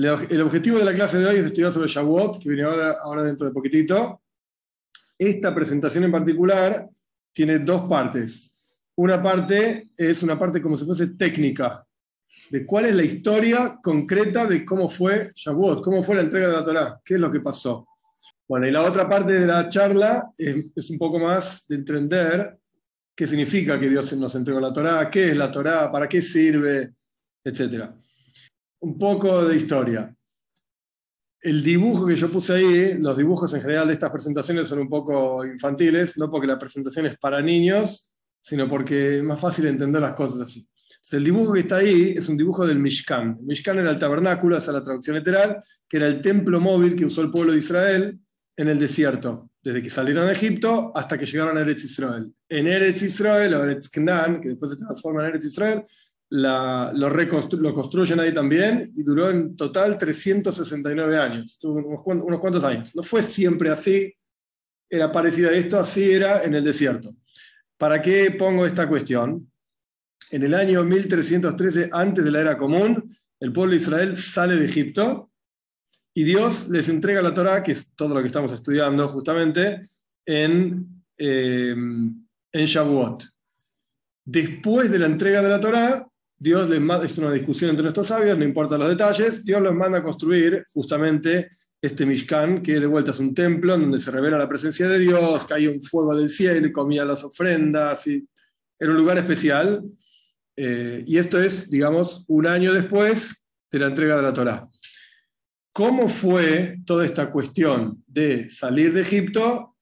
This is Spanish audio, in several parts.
El objetivo de la clase de hoy es estudiar sobre Shavuot, que viene ahora dentro de poquitito. Esta presentación en particular tiene dos partes. Una parte es una parte como si fuese técnica, de cuál es la historia concreta de cómo fue Shavuot, cómo fue la entrega de la Torá, qué es lo que pasó. Bueno, y la otra parte de la charla es un poco más de entender qué significa que Dios nos entregó la Torá, qué es la Torá, para qué sirve, etc. Un poco de historia. El dibujo que yo puse ahí, los dibujos en general de estas presentaciones son un poco infantiles, no porque la presentación es para niños, sino porque es más fácil entender las cosas así. Entonces, el dibujo que está ahí es un dibujo del Mishkan. El Mishkan era el tabernáculo, esa es la traducción literal, que era el templo móvil que usó el pueblo de Israel en el desierto, desde que salieron de Egipto hasta que llegaron a Eretz Israel. En Eretz Israel, o Eretz Canaan, que después se transforma en Eretz Israel, lo construyen ahí también y duró en total 369 años, tuvo unos cuantos años. No fue siempre así, era parecida a esto, así era en el desierto. ¿Para qué pongo esta cuestión? En el año 1313, antes de la era común, el pueblo de Israel sale de Egipto y Dios les entrega la Torá, que es todo lo que estamos estudiando justamente, en Shavuot. Después de la entrega de la Torá, Dios les manda, es una discusión entre nuestros sabios, no importa los detalles, Dios los manda a construir justamente este Mishkan, que de vuelta es un templo en donde se revela la presencia de Dios, caía un fuego del cielo y comía las ofrendas, y era un lugar especial. Y esto es, digamos, un año después de la entrega de la Torá. ¿Cómo fue toda esta cuestión de salir de Egipto,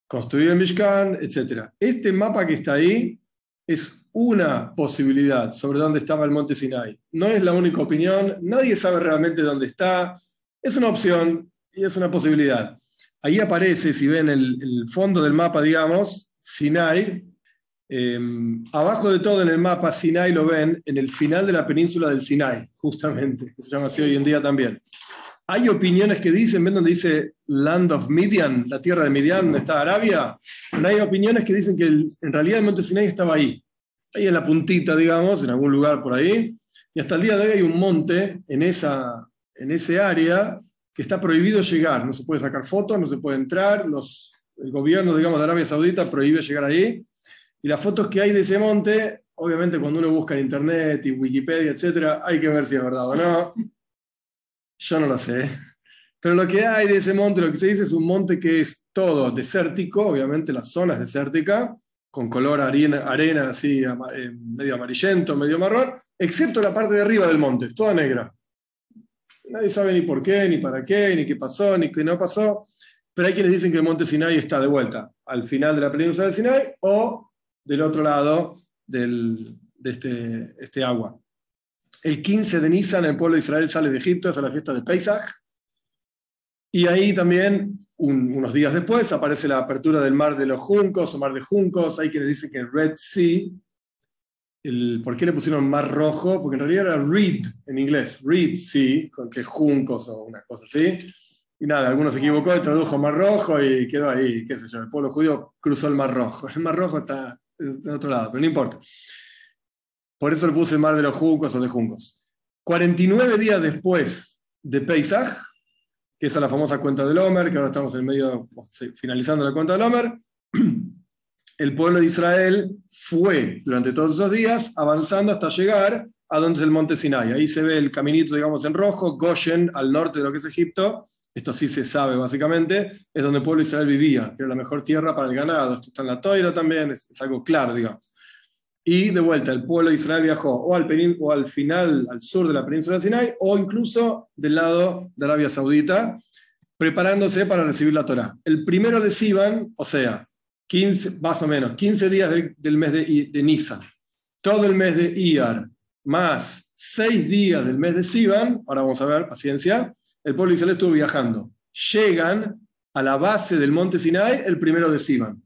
construir el Mishkan, etc.? Este mapa que está ahí es una posibilidad sobre dónde estaba el monte Sinai. No es la única opinión, nadie sabe realmente dónde está, es una opción y es una posibilidad. Ahí aparece, si ven el fondo del mapa, digamos, Sinai. Abajo de todo en el mapa, Sinai lo ven en el final de la península del Sinai, justamente, que se llama así hoy en día también. Hay opiniones que dicen, ven donde dice Land of Midian, la tierra de Midian, donde está Arabia. Pero hay opiniones que dicen que en realidad el monte Sinai estaba ahí en la puntita, digamos, en algún lugar por ahí. Y hasta el día de hoy hay un monte en ese área que está prohibido llegar. No se puede sacar fotos, no se puede entrar. El gobierno, digamos, de Arabia Saudita prohíbe llegar ahí. Y las fotos que hay de ese monte, obviamente cuando uno busca en internet y Wikipedia, etc., hay que ver si es verdad o no. Yo no lo sé. Pero lo que hay de ese monte, lo que se dice es un monte que es todo desértico, obviamente la zona es desértica, con color arena así, medio amarillento, medio marrón, excepto la parte de arriba del monte, toda negra. Nadie sabe ni por qué, ni para qué, ni qué pasó, ni qué no pasó, pero hay quienes dicen que el monte Sinai está de vuelta al final de la península del Sinai o del otro lado de este agua. El 15 de Nisan el pueblo de Israel sale de Egipto, es la fiesta de Pesach, y ahí también unos días después aparece la apertura del mar de los juncos o mar de juncos. Hay quienes dicen que Red Sea, ¿por qué le pusieron mar rojo? Porque en realidad era Reed en inglés, Red Sea, con que juncos o una cosa así. Y nada, algunos se equivocó y tradujo mar rojo y quedó ahí, qué sé yo, el pueblo judío cruzó el mar rojo. El mar rojo está de otro lado, pero no importa. Por eso le puse el mar de los juncos o de juncos. 49 días después de Pesach, que esa es la famosa cuenta del Omer, que ahora estamos en medio, finalizando la cuenta del Omer, el pueblo de Israel fue durante todos esos días avanzando hasta llegar a donde es el monte Sinai. Ahí se ve el caminito, digamos, en rojo, Goshen, al norte de lo que es Egipto. Esto sí se sabe básicamente, es donde el pueblo de Israel vivía, que era la mejor tierra para el ganado. Esto está en la Toira también, es algo claro, digamos. Y de vuelta, el pueblo de Israel viajó o al final, al sur de la península de Sinai, o incluso del lado de Arabia Saudita, preparándose para recibir la Torá. El primero de Sivan, o sea, 15, más o menos, 15 días del mes de Nisan, todo el mes de Iyar, más 6 días del mes de Sivan, ahora vamos a ver, paciencia, el pueblo de Israel estuvo viajando. Llegan a la base del monte Sinai el primero de Sivan.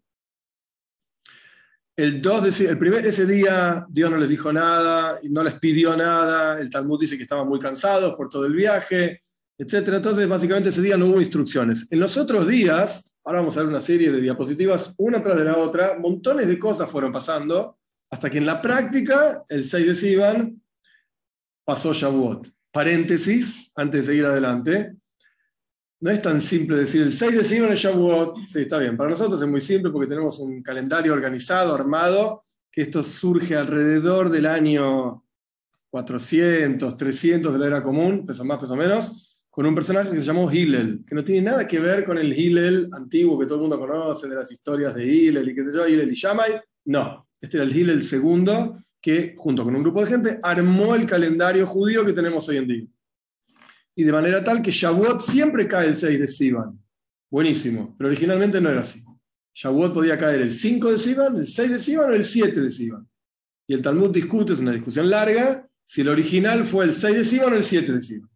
Ese día Dios no les dijo nada, no les pidió nada, el Talmud dice que estaban muy cansados por todo el viaje, etc. Entonces, básicamente ese día no hubo instrucciones. En los otros días, ahora vamos a ver una serie de diapositivas, una tras de la otra, montones de cosas fueron pasando, hasta que en la práctica, el 6 de Sivan, pasó Shavuot. Paréntesis, antes de seguir adelante. No es tan simple decir el 6 de Sivan es Shavuot. Sí, está bien. Para nosotros es muy simple porque tenemos un calendario organizado, armado, que esto surge alrededor del año 400, 300 de la era común, peso más, peso menos, con un personaje que se llamó Hillel, que no tiene nada que ver con el Hillel antiguo que todo el mundo conoce, de las historias de Hillel y qué sé yo, Hillel y Shammai. No, este era el Hillel II, que junto con un grupo de gente armó el calendario judío que tenemos hoy en día. Y de manera tal que Shavuot siempre cae el 6 de Sivan. Buenísimo, pero originalmente no era así. Shavuot podía caer el 5 de Sivan, el 6 de Sivan o el 7 de Sivan. Y el Talmud discute, es una discusión larga, si el original fue el 6 de Sivan o el 7 de Sivan.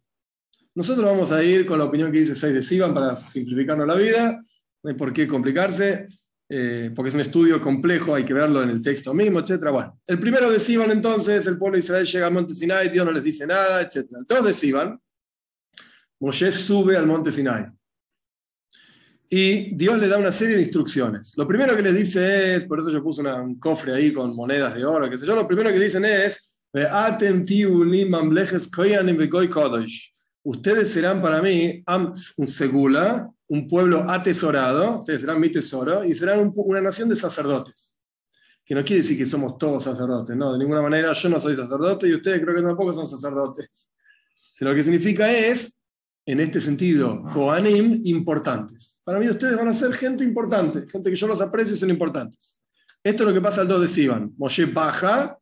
Nosotros vamos a ir con la opinión que dice 6 de Sivan para simplificarnos la vida. No hay por qué complicarse, porque es un estudio complejo, hay que verlo en el texto mismo, etc. Bueno, el primero de Sivan entonces, el pueblo de Israel llega al monte Sinai, Dios no les dice nada, etc. El 2 de Sivan, Moshe sube al monte Sinai. Y Dios le da una serie de instrucciones. Lo primero que les dice es, por eso yo puse un cofre ahí con monedas de oro, qué sé yo, lo primero que dicen es, ustedes serán para mí un segula, un pueblo atesorado, ustedes serán mi tesoro, y serán una nación de sacerdotes. Que no quiere decir que somos todos sacerdotes, no, de ninguna manera yo no soy sacerdote y ustedes creo que tampoco son sacerdotes. Sino lo que significa es, en este sentido, Kohanim importantes. Para mí ustedes van a ser gente importante, gente que yo los aprecio y son importantes. Esto es lo que pasa al 2 de Sivan. Moshe baja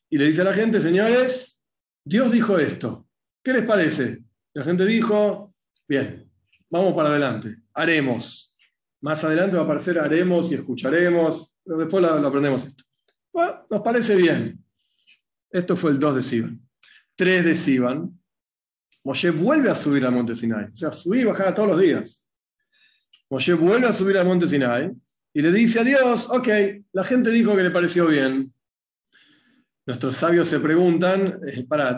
y le dice a la gente, señores, Dios dijo esto. ¿Qué les parece? La gente dijo, bien, vamos para adelante, haremos. Más adelante va a aparecer haremos y escucharemos, pero después lo aprendemos esto. Bueno, nos parece bien. Esto fue el 2 de Sivan. 3 de Sivan. Moshe vuelve a subir al monte Sinai. O sea, subir y bajar todos los días. Moshe vuelve a subir al monte Sinai y le dice a Dios, ok, la gente dijo que le pareció bien. Nuestros sabios se preguntan,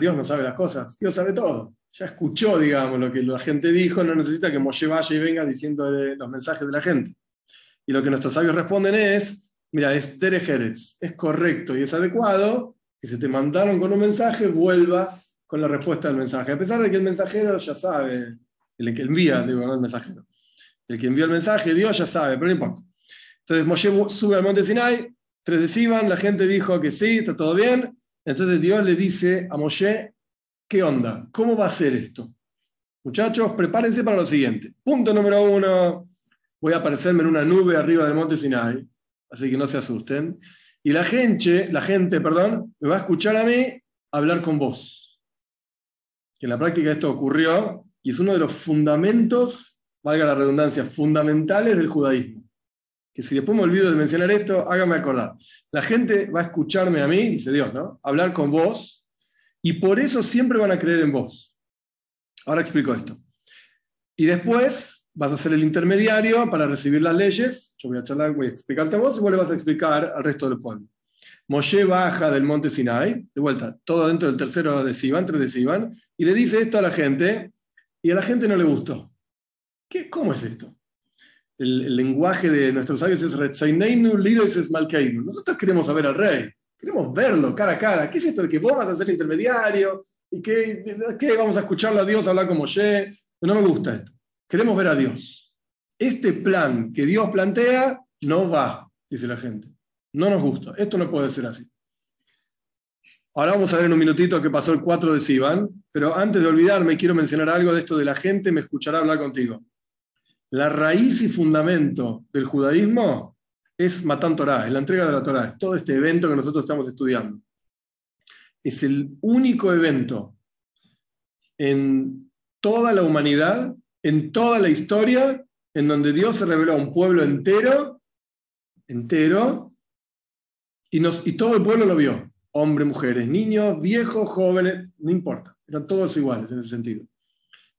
Dios no sabe las cosas, Dios sabe todo. Ya escuchó, digamos, lo que la gente dijo, no necesita que Moshe vaya y venga diciéndole los mensajes de la gente. Y lo que nuestros sabios responden es, mira, es Derech Eretz, es correcto y es adecuado que si te mandaron con un mensaje, vuelvas con la respuesta del mensaje, a pesar de que el mensajero ya sabe, el que envía, digo, no el mensajero, el que envió el mensaje, Dios ya sabe, pero no importa. Entonces Moshe sube al monte Sinai, 3 de Sivan, la gente dijo que sí, está todo bien, entonces Dios le dice a Moshe, ¿qué onda? ¿Cómo va a ser esto? Muchachos, prepárense para lo siguiente. Punto número 1, voy a aparecerme en una nube arriba del monte Sinai, así que no se asusten, y la gente, me va a escuchar a mí hablar con vos. Que en la práctica esto ocurrió y es uno de los fundamentos, valga la redundancia, fundamentales del judaísmo. Que si después me olvido de mencionar esto, hágame acordar. La gente va a escucharme a mí, dice Dios, ¿no? Hablar con vos y por eso siempre van a creer en vos. Ahora explico esto. Y después vas a ser el intermediario para recibir las leyes. Yo voy a charlar, voy a explicarte a vos y vos le vas a explicar al resto del pueblo. Moshe baja del monte Sinai, de vuelta, todo dentro del tercero de Sivan, 3 de Sivan, y le dice esto a la gente, y a la gente no le gustó. ¿Cómo es esto? El lenguaje de nuestros sabios es Retzaineinu lirois es malkeinu. Nosotros queremos saber al rey, queremos verlo cara a cara. ¿Qué es esto de que vos vas a ser intermediario? ¿Y qué vamos a escucharlo a Dios hablar con Moshe? No me gusta esto. Queremos ver a Dios. Este plan que Dios plantea no va, dice la gente. No nos gusta, esto no puede ser así. Ahora vamos a ver en un minutito qué pasó el 4 de Sivan, pero antes de olvidarme quiero mencionar algo de esto de la gente me escuchará hablar contigo. La raíz y fundamento del judaísmo es Matán Torá, es la entrega de la Torá, es todo este evento que nosotros estamos estudiando. Es el único evento en toda la humanidad, en toda la historia, en donde Dios se reveló a un pueblo entero, y todo el pueblo lo vio. Hombres, mujeres, niños, viejos, jóvenes, no importa. Eran todos iguales en ese sentido.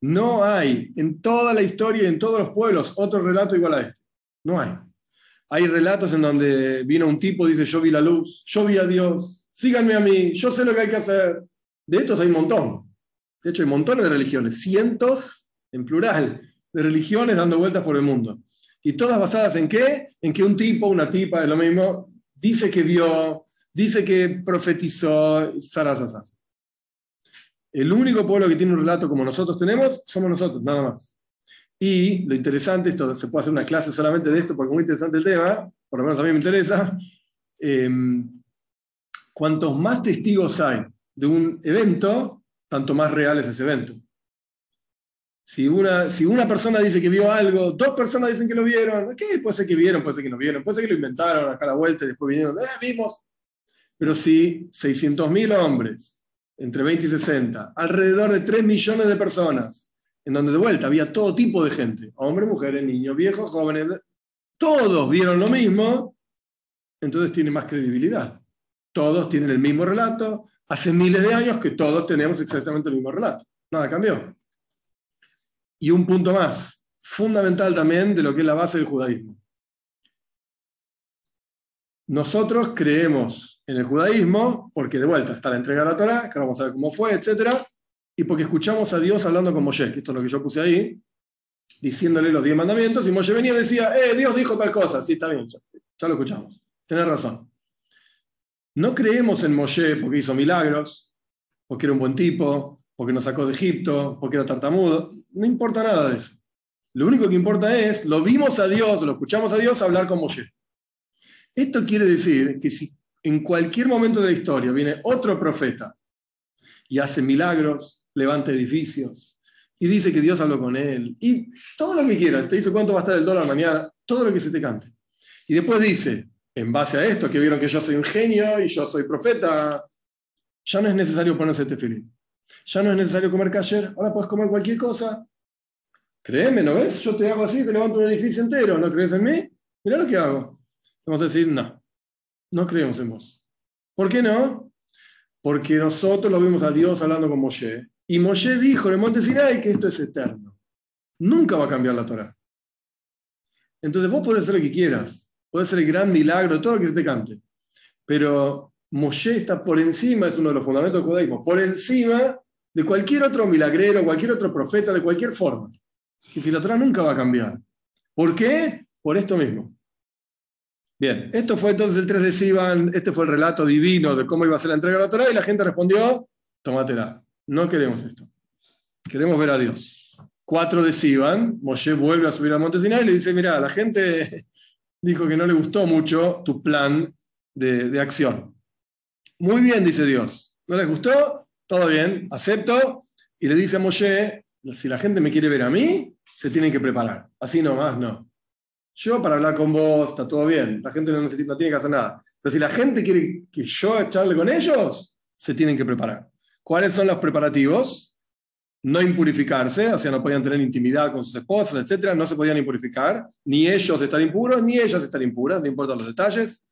No hay en toda la historia y en todos los pueblos otro relato igual a este. No hay. Hay relatos en donde vino un tipo y dice, yo vi la luz, yo vi a Dios, síganme a mí, yo sé lo que hay que hacer. De estos hay un montón. De hecho, hay montones de religiones, cientos, en plural, de religiones dando vueltas por el mundo. Y todas basadas en ¿qué? En que un tipo, una tipa, es lo mismo, dice que vio, dice que profetizó, sarasasas. El único pueblo que tiene un relato como nosotros tenemos, somos nosotros, nada más. Y lo interesante, esto se puede hacer una clase solamente de esto, porque es muy interesante el tema, por lo menos a mí me interesa, cuantos más testigos hay de un evento, tanto más real es ese evento. Si una persona dice que vio algo, dos personas dicen que lo vieron, ¿qué? Puede ser que vieron, puede ser que no vieron, puede ser que lo inventaron acá a la vuelta y después vinieron, vimos. Pero si 600.000 hombres, entre 20 y 60, alrededor de 3 millones de personas, en donde de vuelta había todo tipo de gente, hombres, mujeres, niños, viejos, jóvenes, todos vieron lo mismo, entonces tiene más credibilidad. Todos tienen el mismo relato, hace miles de años que todos tenemos exactamente el mismo relato. Nada cambió. Y un punto más, fundamental también de lo que es la base del judaísmo. Nosotros creemos en el judaísmo porque de vuelta está la entrega de la Torá, que vamos a ver cómo fue, etc. Y porque escuchamos a Dios hablando con Moshe, que esto es lo que yo puse ahí, diciéndole los 10 mandamientos, y Moshe venía y decía, Dios dijo tal cosa, sí, está bien, ya lo escuchamos, tenés razón. No creemos en Moshe porque hizo milagros, porque era un buen tipo, porque nos sacó de Egipto, porque era tartamudo, no importa nada de eso. Lo único que importa es, lo vimos a Dios, lo escuchamos a Dios hablar con Moshe. Esto quiere decir que si en cualquier momento de la historia viene otro profeta y hace milagros, levanta edificios, y dice que Dios habló con él, y todo lo que quieras, te dice cuánto va a estar el dólar mañana, todo lo que se te cante. Y después dice, en base a esto, que vieron que yo soy un genio y yo soy profeta, ya no es necesario ponerse tefilín. Ya no es necesario comer kasher, ahora puedes comer cualquier cosa. Créeme, ¿no ves? Yo te hago así, te levanto un edificio entero, ¿no crees en mí? Mirá lo que hago. Vamos a decir, no creemos en vos. ¿Por qué no? Porque nosotros lo vimos a Dios hablando con Moshe, y Moshe dijo en el monte Sinai que esto es eterno. Nunca va a cambiar la Torá. Entonces vos podés hacer lo que quieras, podés hacer el gran milagro, todo lo que se te cante. Pero Moshe está por encima, es uno de los fundamentos del judaísmo, por encima de cualquier otro milagrero, cualquier otro profeta, de cualquier forma. Que si la Torá nunca va a cambiar. ¿Por qué? Por esto mismo. Bien, esto fue entonces el 3 de Sivan, este fue el relato divino de cómo iba a ser la entrega de la Torá, y la gente respondió, tómatela, no queremos esto, queremos ver a Dios. 4 de Sivan, Moshe vuelve a subir al monte Sinai y le dice, mira, la gente dijo que no le gustó mucho tu plan de acción. Muy bien, dice Dios, ¿no les gustó? Todo bien, acepto, y le dice a Moshe, si la gente me quiere ver a mí, se tienen que preparar, así nomás no. Yo para hablar con vos, está todo bien, la gente no tiene que hacer nada. Pero si la gente quiere que yo charle con ellos, se tienen que preparar. ¿Cuáles son los preparativos? No impurificarse, o sea, no podían tener intimidad con sus esposas, etc. No se podían impurificar, ni ellos estar impuros, ni ellas estar impuras, no importan los detalles.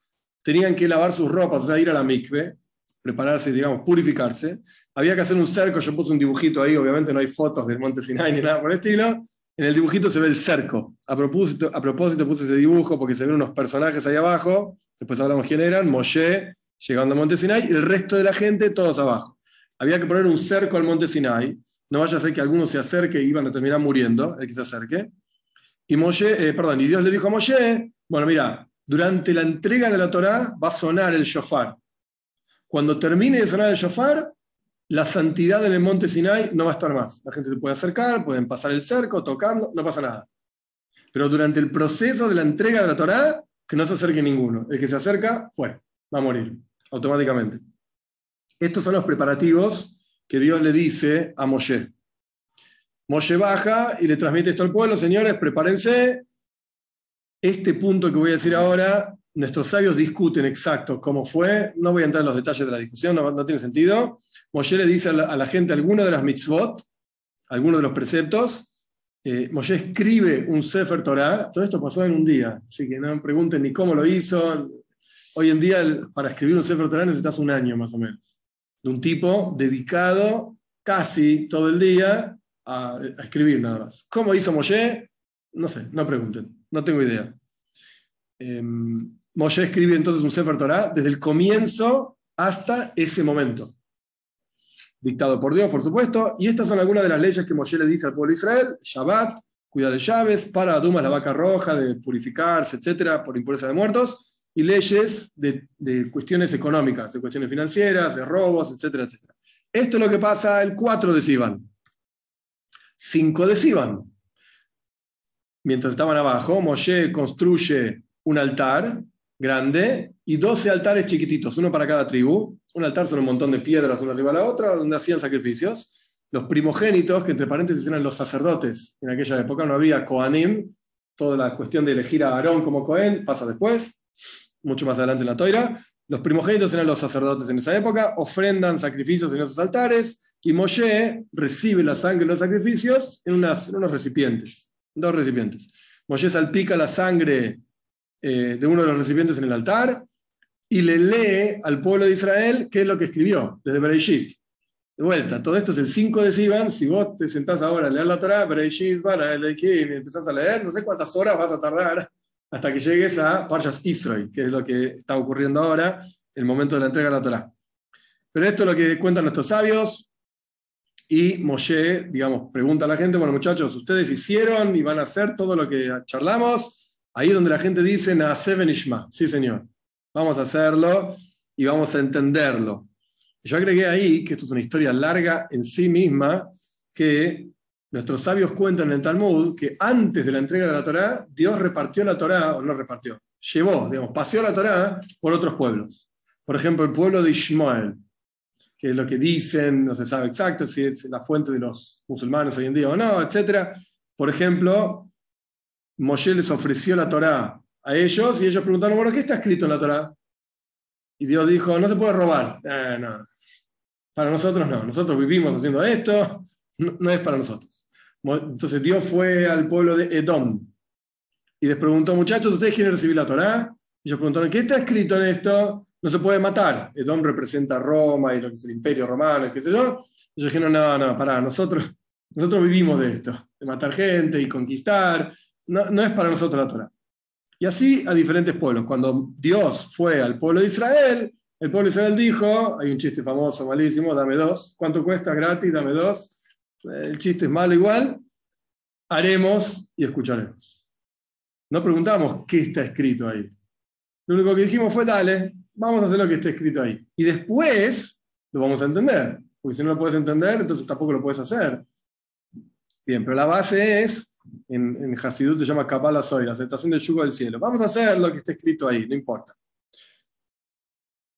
Tenían que lavar sus ropas, o sea, ir a la mikve, prepararse, digamos, purificarse. Había que hacer un cerco, yo puse un dibujito ahí, obviamente no hay fotos del monte Sinai ni nada por el estilo. En el dibujito se ve el cerco. A propósito puse ese dibujo porque se ven unos personajes ahí abajo, después hablamos quién eran, Moshe llegando al monte Sinai, y el resto de la gente todos abajo. Había que poner un cerco al monte Sinai, no vaya a ser que alguno se acerque y iban a terminar muriendo, el que se acerque. Y y Dios le dijo a Moshe, bueno, mira, durante la entrega de la Torá va a sonar el shofar. Cuando termine de sonar el shofar, la santidad en el monte Sinai no va a estar más. La gente se puede acercar, pueden pasar el cerco, tocarlo, no pasa nada. Pero durante el proceso de la entrega de la Torá, que no se acerque ninguno. El que se acerca, va a morir automáticamente. Estos son los preparativos que Dios le dice a Moshe. Moshe baja y le transmite esto al pueblo, señores, prepárense. Este punto que voy a decir ahora, nuestros sabios discuten exacto cómo fue. No voy a entrar en los detalles de la discusión, no tiene sentido. Moshe le dice a la gente algunas de las mitzvot, algunos de los preceptos. Moshe escribe un Sefer Torah. Todo esto pasó en un día, así que no me pregunten ni cómo lo hizo. Hoy en día, para escribir un Sefer Torah necesitas un año más o menos. De un tipo dedicado casi todo el día a escribir nada más. ¿Cómo hizo Moshe? No sé, no pregunten, no tengo idea. Moshe escribe entonces un Sefer Torah desde el comienzo hasta ese momento. Dictado por Dios, por supuesto, y estas son algunas de las leyes que Moshe le dice al pueblo de Israel: Shabbat, cuidar de llaves, para Dumas la vaca roja, de purificarse, etcétera, por impureza de muertos, y leyes de cuestiones económicas, de cuestiones financieras, de robos, etcétera, etcétera. Esto es lo que pasa el 4 de Sivan. 5 de Sivan. Mientras estaban abajo, Moshe construye un altar grande y 12 altares chiquititos, uno para cada tribu. Un altar son un montón de piedras una arriba a la otra, donde hacían sacrificios. Los primogénitos, que entre paréntesis eran los sacerdotes, en aquella época no había Kohanim, toda la cuestión de elegir a Aarón como Cohen pasa después, mucho más adelante en la Toira. Los primogénitos eran los sacerdotes en esa época, ofrendan sacrificios en esos altares, y Moshe recibe la sangre de los sacrificios en unos recipientes, 2 recipientes. Moshe salpica la sangre de uno de los recipientes en el altar y le lee al pueblo de Israel qué es lo que escribió desde Bereshit. De vuelta, todo esto es el 5 de Sivan. Si vos te sentás ahora a leer la Torá, Bereshit, Bara, Elohim, y empezás a leer, no sé cuántas horas vas a tardar hasta que llegues a Parshas Israel, que es lo que está ocurriendo ahora, el momento de la entrega de la Torá. Pero esto es lo que cuentan nuestros sabios, y Moshe, digamos, pregunta a la gente, bueno muchachos, ustedes hicieron y van a hacer todo lo que charlamos, ahí donde la gente dice, Naaseh Benishma, sí señor, vamos a hacerlo y vamos a entenderlo. Yo agregué ahí, que esto es una historia larga en sí misma, que nuestros sabios cuentan en el Talmud que antes de la entrega de la Torá, Dios repartió la Torá, o no repartió, llevó, digamos, paseó la Torá por otros pueblos. Por ejemplo, el pueblo de Ishmael, que es lo que dicen, no se sabe exacto si es la fuente de los musulmanes hoy en día o no, etc. Por ejemplo, Moshe les ofreció la Torá a ellos y ellos preguntaron, bueno, ¿qué está escrito en la Torá? Y Dios dijo, no se puede robar. No. Para nosotros no, nosotros vivimos haciendo esto, no es para nosotros. Entonces Dios fue al pueblo de Edom y les preguntó, muchachos, ¿ustedes quieren recibir la Torá? Y ellos preguntaron, ¿qué está escrito en esto? No se puede matar. Edom representa Roma y lo que es el Imperio Romano, qué sé yo. Ellos dijeron, no, pará, nosotros vivimos de esto, de matar gente y conquistar, no es para nosotros la Torá. Y así a diferentes pueblos. Cuando Dios fue al pueblo de Israel, el pueblo de Israel dijo, hay un chiste famoso, malísimo, dame 2. ¿Cuánto cuesta? Gratis, dame 2. El chiste es malo igual. Haremos y escucharemos. No preguntamos qué está escrito ahí. Lo único que dijimos fue, dale, vamos a hacer lo que está escrito ahí. Y después lo vamos a entender. Porque si no lo puedes entender, entonces tampoco lo puedes hacer. Bien, pero la base es, en Hasidut se llama Kabbalah Soy, la aceptación del yugo del cielo. Vamos a hacer lo que está escrito ahí, no importa.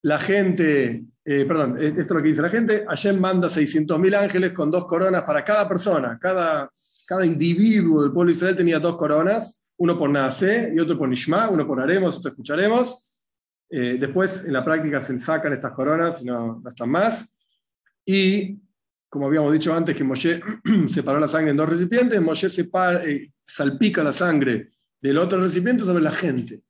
La gente, esto es lo que dice la gente, Hashem manda 600.000 ángeles con 2 coronas para cada persona. Cada individuo del pueblo de Israel tenía 2 coronas, uno por Naaseh y otro por Nishma, uno por Haremos, otro escucharemos. Después en la práctica se sacan estas coronas, no están más. Y como habíamos dicho antes que Moshe separó la sangre en 2 recipientes, Moshe salpica la sangre del otro recipiente sobre la gente.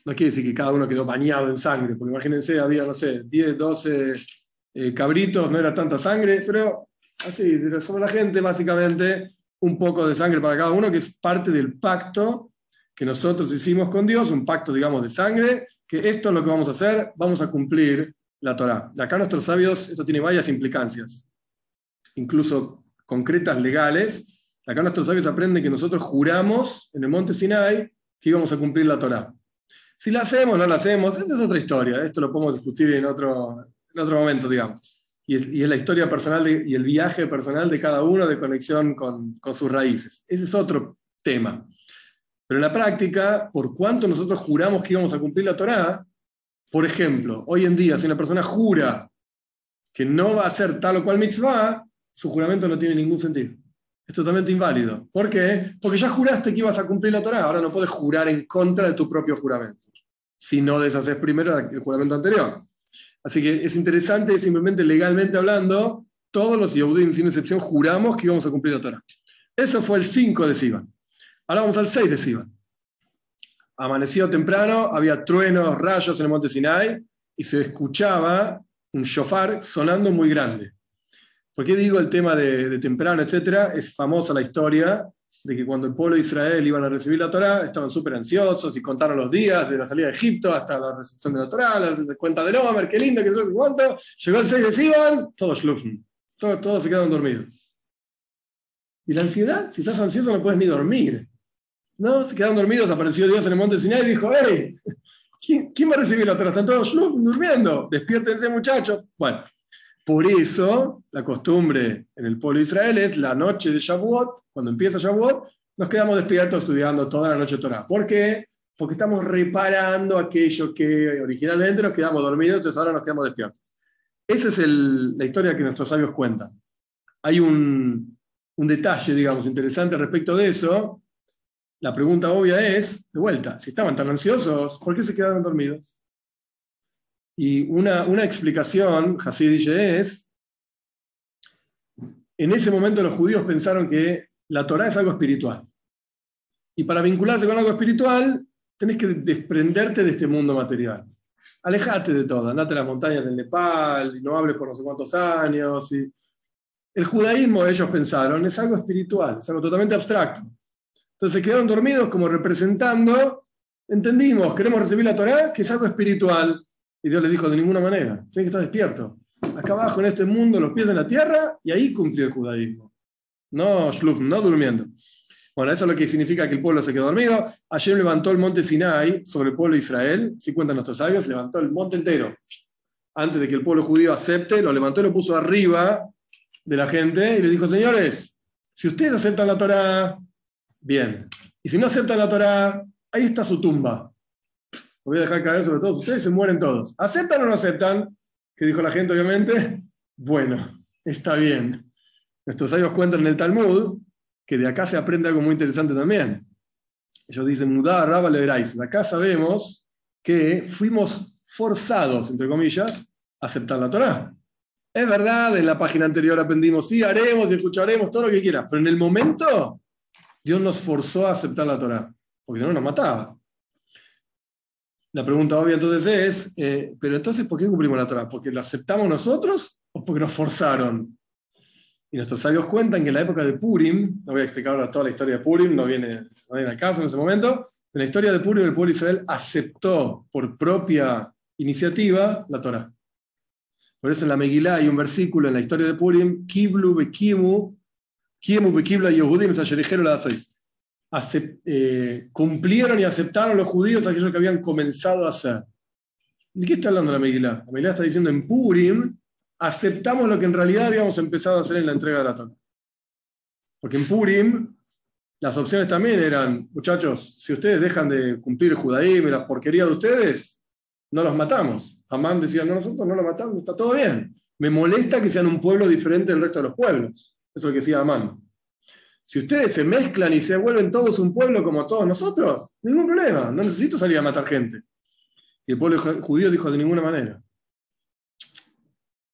No quiere decir que cada uno quedó bañado en sangre, porque imagínense, había, no sé, 10, 12 cabritos, no era tanta sangre, pero así, sobre la gente, básicamente, un poco de sangre para cada uno, que es parte del pacto que nosotros hicimos con Dios, un pacto, digamos, de sangre, que esto es lo que vamos a hacer, vamos a cumplir la Torá. De acá nuestros sabios, esto tiene varias implicancias, incluso concretas, legales. De acá nuestros sabios aprenden que nosotros juramos en el monte Sinai que íbamos a cumplir la Torá. Si la hacemos o no la hacemos, esa es otra historia. Esto lo podemos discutir en otro momento, digamos. Y es la historia personal y el viaje personal de cada uno de conexión con sus raíces. Ese es otro tema. Pero en la práctica, por cuanto nosotros juramos que íbamos a cumplir la Torá, por ejemplo, hoy en día, si una persona jura que no va a hacer tal o cual mitzvah, su juramento no tiene ningún sentido. Es totalmente inválido. ¿Por qué? Porque ya juraste que ibas a cumplir la Torá. Ahora no puedes jurar en contra de tu propio juramento, si no deshaces primero el juramento anterior. Así que es interesante, simplemente legalmente hablando, todos los Yehudim, sin excepción, juramos que íbamos a cumplir la Torá. Eso fue el 5 de Sivan. Ahora vamos al 6 de Sivan. Amaneció temprano, había truenos, rayos en el monte Sinai, y se escuchaba un shofar sonando muy grande. ¿Por qué digo el tema de temprano, etcétera? Es famosa la historia de que cuando el pueblo de Israel iban a recibir la Torá, estaban súper ansiosos y contaron los días de la salida de Egipto hasta la recepción de la Torá, la cuenta del Omer, qué lindo, qué sé cuánto. Llegó el 6 de Sivan, todos shlufen, todos se quedaron dormidos. Y la ansiedad, si estás ansioso no puedes ni dormir. No, se quedaron dormidos, apareció Dios en el monte Sinai y dijo, hey, ¿quién va a recibir la Torá? Están todos shlufen, durmiendo, despiértense muchachos. Bueno, Por eso, la costumbre en el pueblo de Israel es la noche de Shavuot, cuando empieza Shavuot, nos quedamos despiertos estudiando toda la noche Torah. ¿Por qué? Porque estamos reparando aquello que originalmente nos quedamos dormidos, entonces ahora nos quedamos despiertos. Esa es la historia que nuestros sabios cuentan. Hay un detalle, digamos, interesante respecto de eso. La pregunta obvia es, de vuelta, si estaban tan ansiosos, ¿por qué se quedaron dormidos? Y una explicación hasidiche es, en ese momento los judíos pensaron que la Torá es algo espiritual. Y para vincularse con algo espiritual, tenés que desprenderte de este mundo material. Alejate de todo, andate a las montañas del Nepal, y no hables por no sé cuántos años. Y el judaísmo, ellos pensaron, es algo espiritual, es algo totalmente abstracto. Entonces se quedaron dormidos como representando, entendimos, queremos recibir la Torá, que es algo espiritual. Y Dios les dijo, de ninguna manera, tienes que estar despierto. Acá abajo en este mundo, los pies en la tierra, y ahí cumplió el judaísmo. No shluf, no durmiendo. Bueno, eso es lo que significa que el pueblo se quedó dormido. Hashem levantó el monte Sinai sobre el pueblo de Israel, si cuentan nuestros sabios, levantó el monte entero. Antes de que el pueblo judío acepte, lo levantó y lo puso arriba de la gente y le dijo, señores, si ustedes aceptan la Torá, bien. Y si no aceptan la Torá, ahí está su tumba. Lo voy a dejar caer sobre todos ustedes, se mueren todos. ¿Aceptan o no aceptan? ¿Qué dijo la gente, obviamente? Bueno, está bien. Nuestros sabios cuentan en el Talmud que de acá se aprende algo muy interesante también. Ellos dicen, Mudá, Rabba, Leverais. De acá sabemos que fuimos forzados, entre comillas, a aceptar la Torá. Es verdad, en la página anterior aprendimos, sí, haremos y escucharemos todo lo que quieras, pero en el momento Dios nos forzó a aceptar la Torá, porque si no nos mataba. La pregunta obvia entonces es, pero entonces ¿por qué cumplimos la Torá? ¿Porque la aceptamos nosotros o porque nos forzaron? Y nuestros sabios cuentan que en la época de Purim, no voy a explicar ahora toda la historia de Purim, no viene al caso en ese momento, en la historia de Purim el pueblo de Israel aceptó por propia iniciativa la Torá. Por eso en la Megilá hay un versículo en la historia de Purim, Kiblu bekimu, kiemu bekibla yehudim sayerejero la 6. Cumplieron y aceptaron los judíos aquello que habían comenzado a hacer. ¿De qué está hablando la Megilá? La Megilá está diciendo en Purim aceptamos lo que en realidad habíamos empezado a hacer en la entrega de la Torá. Porque en Purim las opciones también eran, muchachos, si ustedes dejan de cumplir el judaísmo y la porquería de ustedes, no los matamos. Amán decía, no, nosotros no los matamos, está todo bien. Me molesta que sean un pueblo diferente del resto de los pueblos. Eso es lo que decía Amán. Si ustedes se mezclan y se vuelven todos un pueblo como todos nosotros, ningún problema, no necesito salir a matar gente. Y el pueblo judío dijo, de ninguna manera.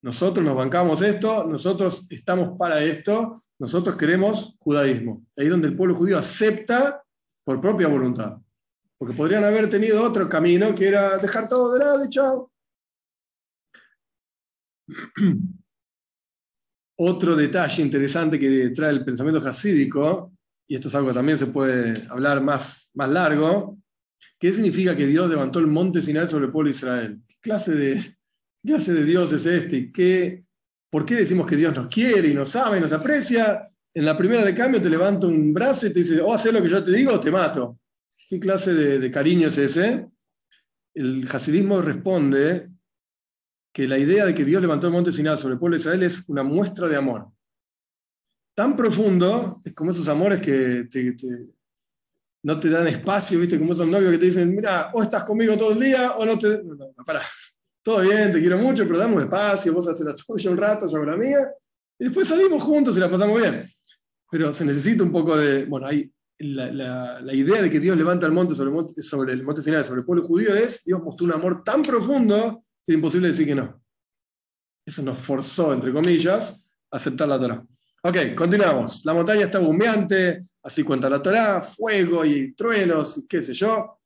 Nosotros nos bancamos esto, nosotros estamos para esto, nosotros queremos judaísmo. Ahí es donde el pueblo judío acepta por propia voluntad. Porque podrían haber tenido otro camino que era dejar todo de lado y chao. Otro detalle interesante que trae el pensamiento hasídico, y esto es algo que también se puede hablar más largo, ¿qué significa que Dios levantó el monte Sinai sobre el pueblo de Israel? ¿Qué clase de Dios es este? ¿Y por qué decimos que Dios nos quiere y nos ama y nos aprecia? En la primera de cambio te levanto un brazo y te dice, haz lo que yo te digo o te mato. ¿Qué clase de cariño es ese? El hasidismo responde que la idea de que Dios levantó el monte Sinai sobre el pueblo de Israel es una muestra de amor. Tan profundo, es como esos amores que no te dan espacio, ¿viste? Como esos novios que te dicen, mira, o estás conmigo todo el día, o no te... No, pará. Todo bien, te quiero mucho, pero dame un espacio, vos haces la tuya un rato, yo hago la mía, y después salimos juntos y la pasamos bien. Pero se necesita un poco de... Bueno, hay la idea de que Dios levanta el monte sobre el monte Sinai, sobre el pueblo judío, es Dios mostró un amor tan profundo que era imposible decir que no. Eso nos forzó, entre comillas, a aceptar la Torá. Ok, continuamos. La montaña está humeante, así cuenta la Torá, fuego y truenos, y qué sé yo.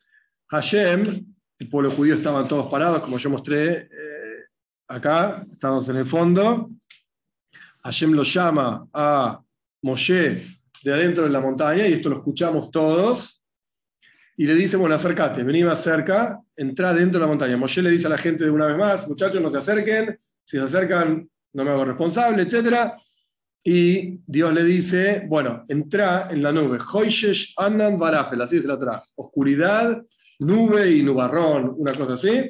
Hashem, el pueblo judío estaban todos parados, como yo mostré acá, estamos en el fondo. Hashem lo llama a Moshe de adentro de la montaña, y esto lo escuchamos todos, y le dice, bueno, acércate, vení más cerca, entrá dentro de la montaña. Moshe le dice a la gente de una vez más, muchachos, no se acerquen, si se acercan no me hago responsable, etc. Y Dios le dice, bueno, entrá en la nube, Hoishesh Anan Barafel, así dice la Torá, oscuridad, nube y nubarrón, una cosa así.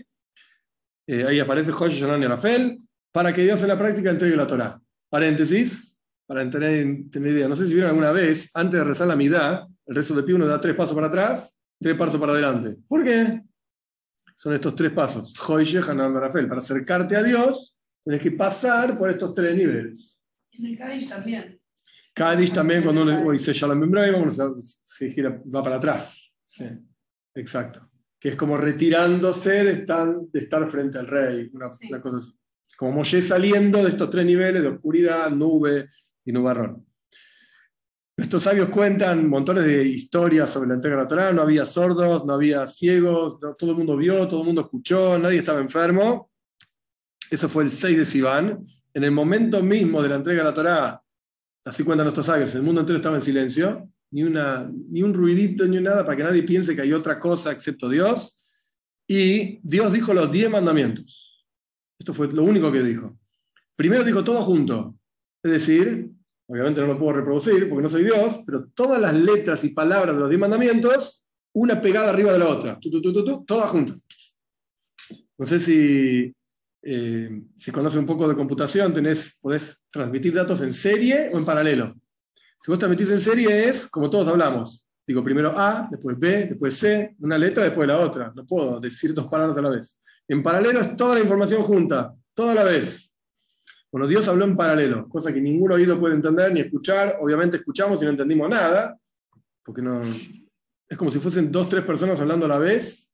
Ahí aparece Hoishesh Anan Barafel, para que Dios en la práctica entregue la Torá. Paréntesis, para tener idea. No sé si vieron alguna vez, antes de rezar la midá, el rezo de Pi uno da 3 pasos para atrás, 3 pasos para adelante. ¿Por qué? Son estos 3 pasos. Joye, Hanan, Rafael. Para acercarte a Dios, tenés que pasar por estos 3 niveles. En el Kadish también. Kadish también, cuando uno dice Shalom Bimbrahim, uno se gira, va para atrás. Sí, exacto. Que es como retirándose de estar frente al rey. Una cosa así. Como Moshe saliendo de estos 3 niveles de oscuridad, nube y nubarrón. Estos sabios cuentan montones de historias sobre la entrega de la Torá. No había sordos, no había ciegos, todo el mundo vio, todo el mundo escuchó, nadie estaba enfermo. Eso fue el 6 de Sivan. En el momento mismo de la entrega de la Torá, así cuentan nuestros sabios, el mundo entero estaba en silencio, ni un ruidito, ni nada, para que nadie piense que hay otra cosa excepto Dios. Y Dios dijo los 10 mandamientos. Esto fue lo único que dijo. Primero dijo todo junto. Es decir, obviamente no lo puedo reproducir porque no soy Dios, pero todas las letras y palabras de los 10 mandamientos, una pegada arriba de la otra, todas juntas. No sé si conoces un poco de computación, podés transmitir datos en serie o en paralelo. Si vos transmitís en serie es como todos hablamos. Digo primero A, después B, después C, una letra después la otra. No puedo decir 2 palabras a la vez. En paralelo es toda la información junta, toda a la vez. Bueno, Dios habló en paralelo, cosa que ningún oído puede entender ni escuchar. Obviamente escuchamos y no entendimos nada, porque no, es como si fuesen 2, 3 personas hablando a la vez,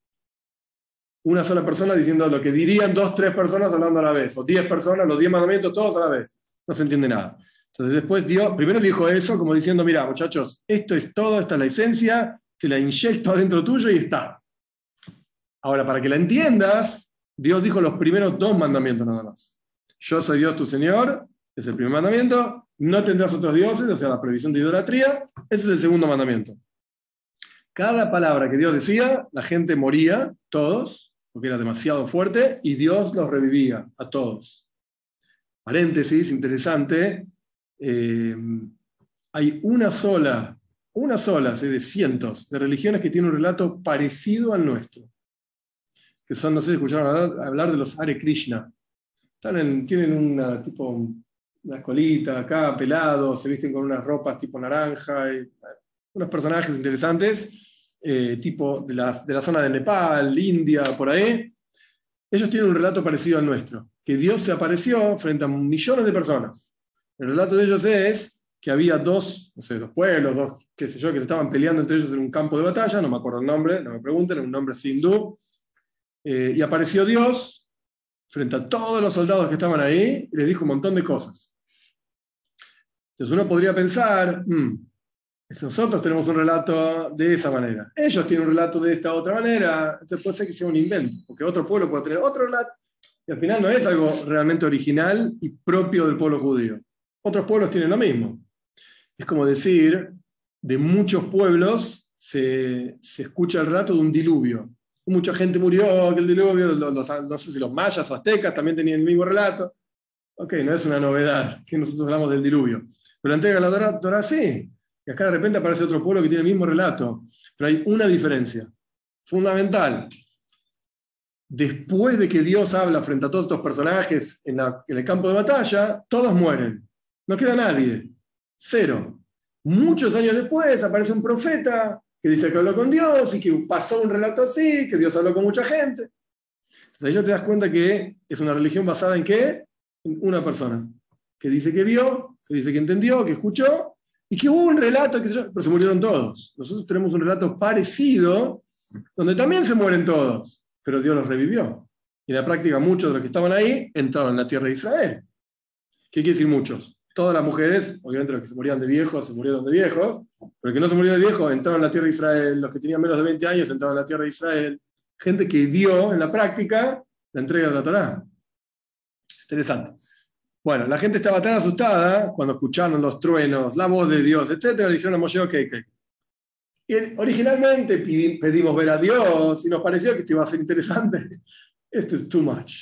una sola persona diciendo lo que dirían 2, 3 personas hablando a la vez, o 10 personas, los 10 mandamientos todos a la vez. No se entiende nada. Entonces después Dios, primero dijo eso, como diciendo, mira muchachos, esto es todo, esta es la esencia, te la inyecto adentro tuyo y está. Ahora, para que la entiendas, Dios dijo los primeros 2 mandamientos nada más. Yo soy Dios tu Señor, es el primer mandamiento. No tendrás otros dioses, o sea, la prohibición de idolatría. Ese es el segundo mandamiento. Cada palabra que Dios decía, la gente moría, todos, porque era demasiado fuerte, y Dios los revivía a todos. Paréntesis, interesante. Hay una sola, de cientos de religiones que tienen un relato parecido al nuestro. Que son, no sé si escucharon hablar de los Hare Krishna. Tienen una colita acá, pelados, se visten con unas ropas tipo naranja, unos personajes interesantes, tipo de la zona de Nepal, India, por ahí. Ellos tienen un relato parecido al nuestro, que Dios se apareció frente a millones de personas. El relato de ellos es que había 2 pueblos, qué sé yo, que se estaban peleando entre ellos en un campo de batalla, no me acuerdo el nombre, no me pregunten, es un nombre hindú, y apareció Dios frente a todos los soldados que estaban ahí, y les dijo un montón de cosas. Entonces uno podría pensar, nosotros tenemos un relato de esa manera, ellos tienen un relato de esta otra manera, entonces puede ser que sea un invento, porque otro pueblo puede tener otro relato, y al final no es algo realmente original y propio del pueblo judío. Otros pueblos tienen lo mismo. Es como decir, de muchos pueblos se escucha el relato de un diluvio. Mucha gente murió, que el diluvio, no sé si los mayas o aztecas también tenían el mismo relato. Ok, no es una novedad que nosotros hablamos del diluvio. Pero la entrega de la Torá sí. Y acá de repente aparece otro pueblo que tiene el mismo relato. Pero hay una diferencia fundamental. Después de que Dios habla frente a todos estos personajes en el campo de batalla, todos mueren. No queda nadie. 0. Muchos años después aparece un profeta que dice que habló con Dios y que pasó un relato así, que Dios habló con mucha gente. Entonces ahí ya te das cuenta que es una religión basada en ¿qué? En una persona, que dice que vio, que dice que entendió, que escuchó, y que hubo un relato, pero se murieron todos. Nosotros tenemos un relato parecido, donde también se mueren todos, pero Dios los revivió. Y en la práctica muchos de los que estaban ahí entraron en la tierra de Israel. ¿Qué quiere decir muchos? Todas las mujeres, obviamente los que se morían de viejos, se murieron de viejos, pero los que no se murieron de viejos entraron en la tierra de Israel, los que tenían menos de 20 años entraron en la tierra de Israel, gente que vio en la práctica la entrega de la Torá. Es interesante. Bueno, la gente estaba tan asustada cuando escucharon los truenos, la voz de Dios, etc. Le dijeron a Moshe, ok. Y originalmente pedimos ver a Dios y nos pareció que esto iba a ser interesante. Esto es too much,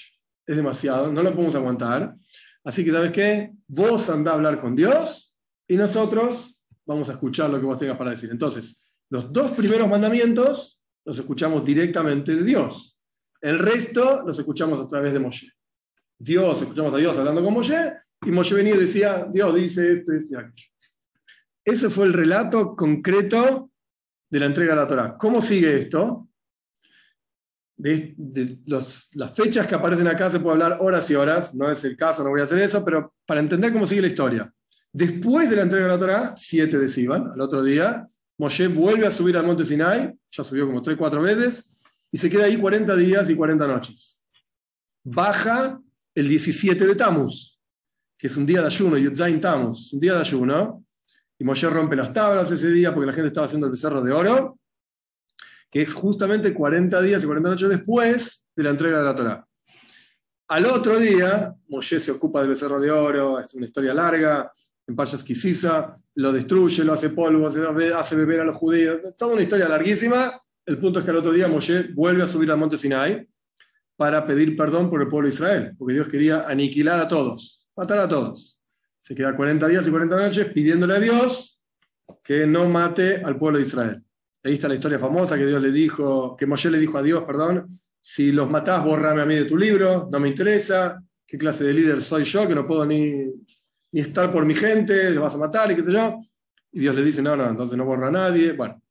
es demasiado, no lo podemos aguantar. Así que, ¿sabes qué? Vos andá a hablar con Dios y nosotros vamos a escuchar lo que vos tengas para decir. Entonces, los 2 primeros mandamientos los escuchamos directamente de Dios. El resto los escuchamos a través de Moshe. escuchamos a Dios hablando con Moshe, y Moshe venía y decía, Dios dice esto y aquello. Ese fue el relato concreto de la entrega de la Torá. ¿Cómo sigue esto? Las fechas que aparecen acá se puede hablar horas y horas, no es el caso, no voy a hacer eso, pero para entender cómo sigue la historia. Después de la entrega de la Torá, 7 de Sivan, al otro día, Moshe vuelve a subir al monte Sinai, ya subió como 3-4 veces, y se queda ahí 40 días y 40 noches. Baja el 17 de Tammuz, que es un día de ayuno, Yudzain Tammuz, un día de ayuno, y Moshe rompe las tablas ese día porque la gente estaba haciendo el becerro de oro, que es justamente 40 días y 40 noches después de la entrega de la Torá. Al otro día, Moshe se ocupa del becerro de oro, es una historia larga, en Parshas Ki Sisa, lo destruye, lo hace polvo, hace beber a los judíos, toda una historia larguísima. El punto es que al otro día Moshe vuelve a subir al monte Sinai para pedir perdón por el pueblo de Israel, porque Dios quería aniquilar a todos, matar a todos. Se queda 40 días y 40 noches pidiéndole a Dios que no mate al pueblo de Israel. Ahí está la historia famosa que Moshe le dijo a Dios, perdón, si los matás, bórrame a mí de tu libro, no me interesa, qué clase de líder soy yo, que no puedo ni estar por mi gente, le vas a matar y qué sé yo. Y Dios le dice, no, entonces no borra a nadie. Bueno,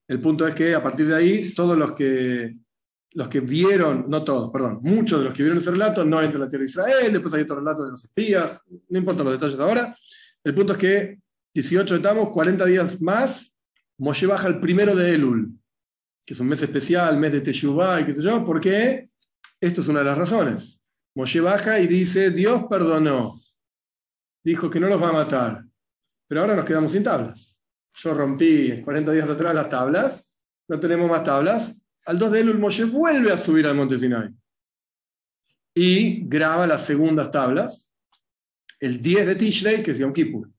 el punto es que a partir de ahí, todos los que vieron, no todos, perdón, muchos de los que vieron ese relato no entran a la tierra de Israel, después hay otro relato de los espías, no importan los detalles ahora. El punto es que 18 de Tammuz, 40 días más, Moshe baja el 1 de Elul, que es un mes especial, mes de Teshuvah y qué sé yo. ¿Por qué? Esto es una de las razones. Moshe baja y dice, Dios perdonó. Dijo que no los va a matar. Pero ahora nos quedamos sin tablas. Yo rompí 40 días atrás las tablas, no tenemos más tablas. Al 2 de Elul Moshe vuelve a subir al monte Sinai y graba las segundas tablas. El 10 de Tishrei, que es Yom Kippur.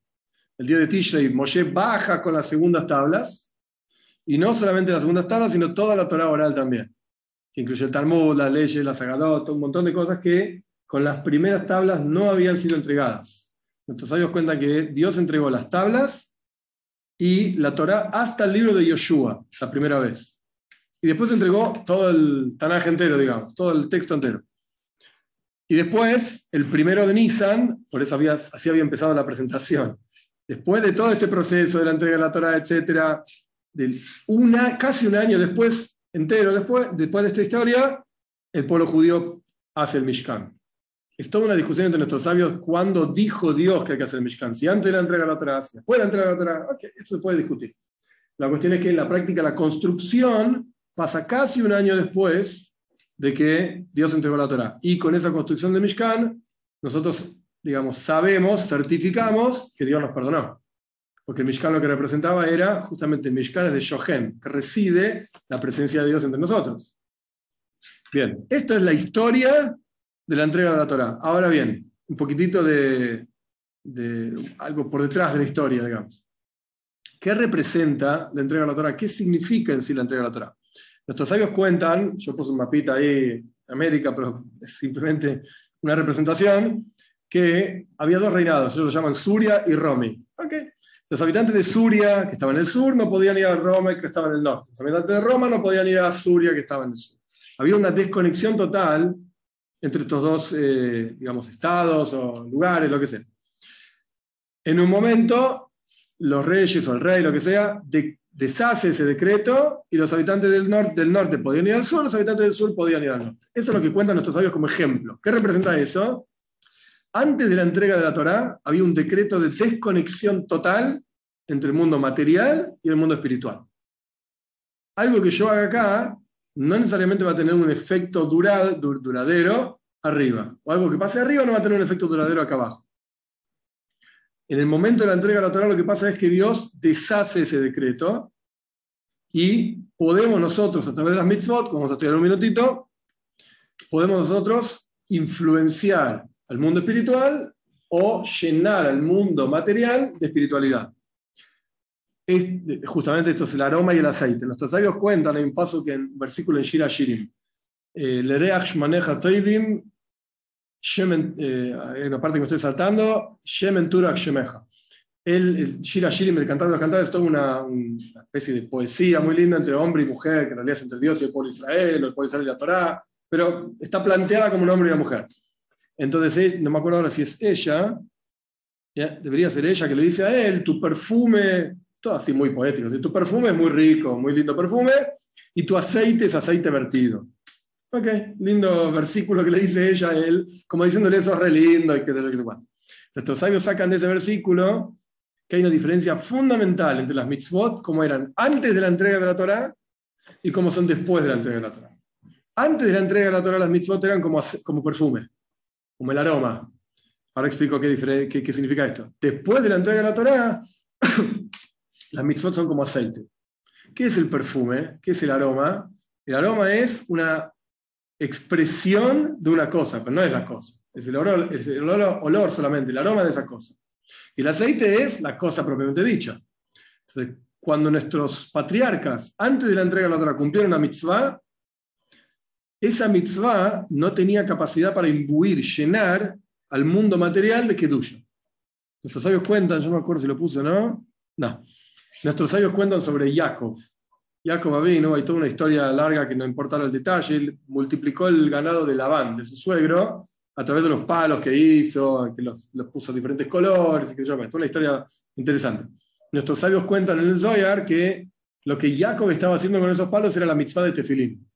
El día de Tishrei, Moshe baja con las segundas tablas, y no solamente las segundas tablas, sino toda la Torá oral también, que incluye el Talmud, las leyes, las Agadot, un montón de cosas que con las primeras tablas no habían sido entregadas. Nuestros sabios cuentan que Dios entregó las tablas y la Torá hasta el libro de Yoshua, la primera vez. Y después entregó todo el Tanaj entero, digamos, todo el texto entero. Y después, el 1 de Nisan, por eso así había empezado la presentación. Después de todo este proceso de la entrega de la Torá, etc., casi un año después, entero después de esta historia, el pueblo judío hace el Mishkan. Es toda una discusión entre nuestros sabios cuándo dijo Dios que hay que hacer el Mishkan. Si antes de la entrega de la Torá, si después de la entrega de la Torá, okay, eso se puede discutir. La cuestión es que en la práctica la construcción pasa casi un año después de que Dios entregó la Torá. Y con esa construcción de Mishkan, nosotros, digamos, sabemos, certificamos que Dios nos perdonó. Porque el Mishkan lo que representaba era justamente el Mishkan es de Shohen, que reside la presencia de Dios entre nosotros. Bien, esta es la historia de la entrega de la Torá. Ahora bien, un poquitito de algo por detrás de la historia, digamos. ¿Qué representa la entrega de la Torá? ¿Qué significa en sí la entrega de la Torá? Nuestros sabios cuentan, yo puse un mapita ahí, América, pero es simplemente una representación, que había dos reinados, ellos lo llaman Suria y Romi. ¿Okay? Los habitantes de Suria, que estaban en el sur, no podían ir a Roma, que estaba en el norte. Los habitantes de Roma no podían ir a Suria, que estaba en el sur. Había una desconexión total entre estos dos, digamos, estados o lugares, lo que sea. En un momento, los reyes o el rey, lo que sea, deshace ese decreto y los habitantes del norte podían ir al sur, los habitantes del sur podían ir al norte. Eso es lo que cuentan nuestros sabios como ejemplo. ¿Qué representa eso? Antes de la entrega de la Torá, había un decreto de desconexión total entre el mundo material y el mundo espiritual. Algo que yo haga acá no necesariamente va a tener un efecto duradero arriba. O algo que pase arriba no va a tener un efecto duradero acá abajo. En el momento de la entrega de la Torá lo que pasa es que Dios deshace ese decreto y podemos nosotros, a través de las mitzvot, como vamos a estudiar un minutito, podemos nosotros influenciar al mundo espiritual o llenar al mundo material de espiritualidad. Justamente esto es el aroma y el aceite. Nuestros sabios cuentan, hay un paso que en versículo en Shira Shirim, Lereach Shmaneja Toivim, hay una parte que me estoy saltando, Shemen Turak Shemeja. El Shira Shirim, el cantar de los cantares, es toda una especie de poesía muy linda entre hombre y mujer, que en realidad es entre Dios y el pueblo de Israel, o el pueblo de Israel y la Torá, pero está planteada como un hombre y una mujer. Entonces, no me acuerdo ahora si es ella, ¿ya? Debería ser ella que le dice a él, tu perfume, todo así muy poético, ¿sí? Tu perfume es muy rico, muy lindo perfume, y tu aceite es aceite vertido. Ok, lindo versículo que le dice ella a él, como diciéndole eso es re lindo y qué sé yo, qué sé cuánto. Nuestros sabios sacan de ese versículo que hay una diferencia fundamental entre las mitzvot, como eran antes de la entrega de la Torá y como son después de la entrega de la Torá. Antes de la entrega de la Torá, las mitzvot eran como perfume, como el aroma. Ahora explico qué significa esto. Después de la entrega de la Torá, las mitzvot son como aceite. ¿Qué es el perfume? ¿Qué es el aroma? El aroma es una expresión de una cosa, pero no es la cosa. Es el olor solamente, el aroma de esa cosa. Y el aceite es la cosa propiamente dicha. Entonces, cuando nuestros patriarcas, antes de la entrega de la Torá, cumplieron una mitzvah, esa mitzvah no tenía capacidad para imbuir, llenar al mundo material de Kedusha. Nuestros sabios cuentan, yo no me acuerdo si lo puse o no. No. Nuestros sabios cuentan sobre Jacob. Jacob Avinu, hay toda una historia larga que no importa el detalle, él multiplicó el ganado de Labán, de su suegro, a través de unos palos que hizo, que los puso de diferentes colores, y que yo, es una historia interesante. Nuestros sabios cuentan en el Zohar que lo que Jacob estaba haciendo con esos palos era la mitzvah de Tefilín.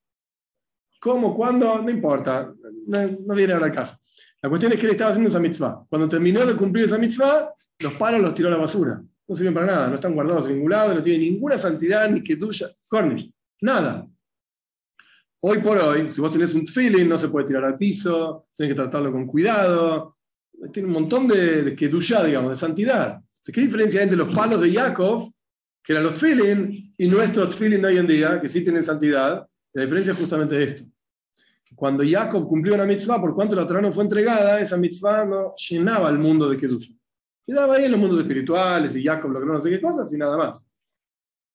¿Cómo? ¿Cuándo? No importa, no viene ahora al caso. La cuestión es que él estaba haciendo esa mitzvah. Cuando terminó de cumplir esa mitzvah, los palos los tiró a la basura. No sirven para nada, no están guardados en ningún lado, no tienen ninguna santidad, ni kedusha, cornish, nada. Hoy por hoy, si vos tenés un tefilín, no se puede tirar al piso, tenés que tratarlo con cuidado, tiene un montón de kedusha, digamos, de santidad. Entonces, ¿qué diferencia hay entre los palos de Jacob, que eran los tefilín, y nuestros tefilín de hoy en día, que sí tienen santidad? La diferencia es justamente esto. Cuando Jacob cumplió una mitzvah, por cuanto la Torá no fue entregada, esa mitzvah no llenaba el mundo de kedusha. Quedaba ahí en los mundos espirituales y Jacob logró no sé qué cosas y nada más.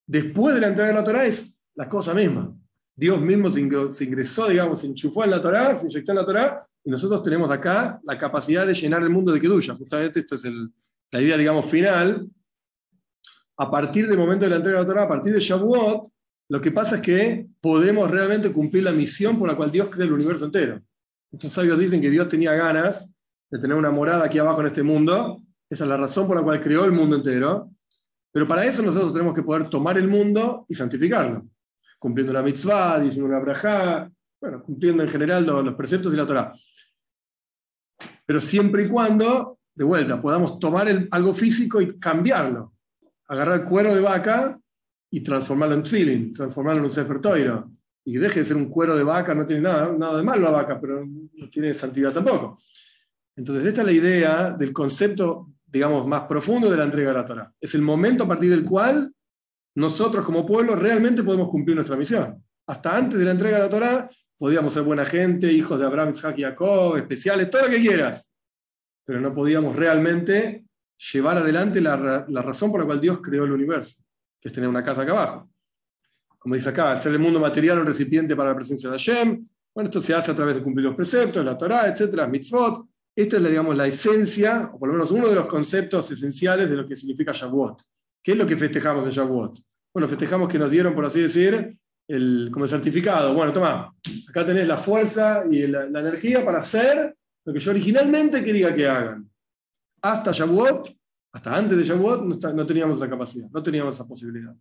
Después de la entrega de la Torá es la cosa misma. Dios mismo se ingresó, digamos, se enchufó en la Torá, se inyectó en la Torá, y nosotros tenemos acá la capacidad de llenar el mundo de Kedusha. Justamente esto es la idea, digamos, final. A partir del momento de la entrega de la Torá, a partir de Shavuot, lo que pasa es que podemos realmente cumplir la misión por la cual Dios crea el universo entero. Estos sabios dicen que Dios tenía ganas de tener una morada aquí abajo en este mundo. Esa es la razón por la cual creó el mundo entero. Pero para eso nosotros tenemos que poder tomar el mundo y santificarlo. Cumpliendo una mitzvah, diciendo una brajá, bueno, cumpliendo en general los preceptos de la Torá. Pero siempre y cuando, de vuelta, podamos tomar algo físico y cambiarlo. Agarrar cuero de vaca y transformarlo en tefilín, transformarlo en un sefer Torah. Y que deje de ser un cuero de vaca, no tiene nada de malo la vaca, pero no tiene santidad tampoco. Entonces esta es la idea del concepto, digamos, más profundo de la entrega de la Torá. Es el momento a partir del cual nosotros como pueblo realmente podemos cumplir nuestra misión. Hasta antes de la entrega de la Torá podíamos ser buena gente, hijos de Abraham, Isaac y Jacob, especiales, todo lo que quieras. Pero no podíamos realmente llevar adelante la razón por la cual Dios creó el universo, que es tener una casa acá abajo. Como dice acá, hacer el mundo material un recipiente para la presencia de Hashem. Bueno, esto se hace a través de cumplir los preceptos, la Torá, etcétera, mitzvot. Esta es, digamos, la esencia, o por lo menos uno de los conceptos esenciales de lo que significa Shavuot. ¿Qué es lo que festejamos en Shavuot? Bueno, festejamos que nos dieron, por así decir, como el certificado. Bueno, toma, acá tenés la fuerza y la energía para hacer lo que yo originalmente quería que hagan. Hasta Shavuot, hasta antes de Shavuot, no teníamos esa capacidad, no teníamos esa posibilidad.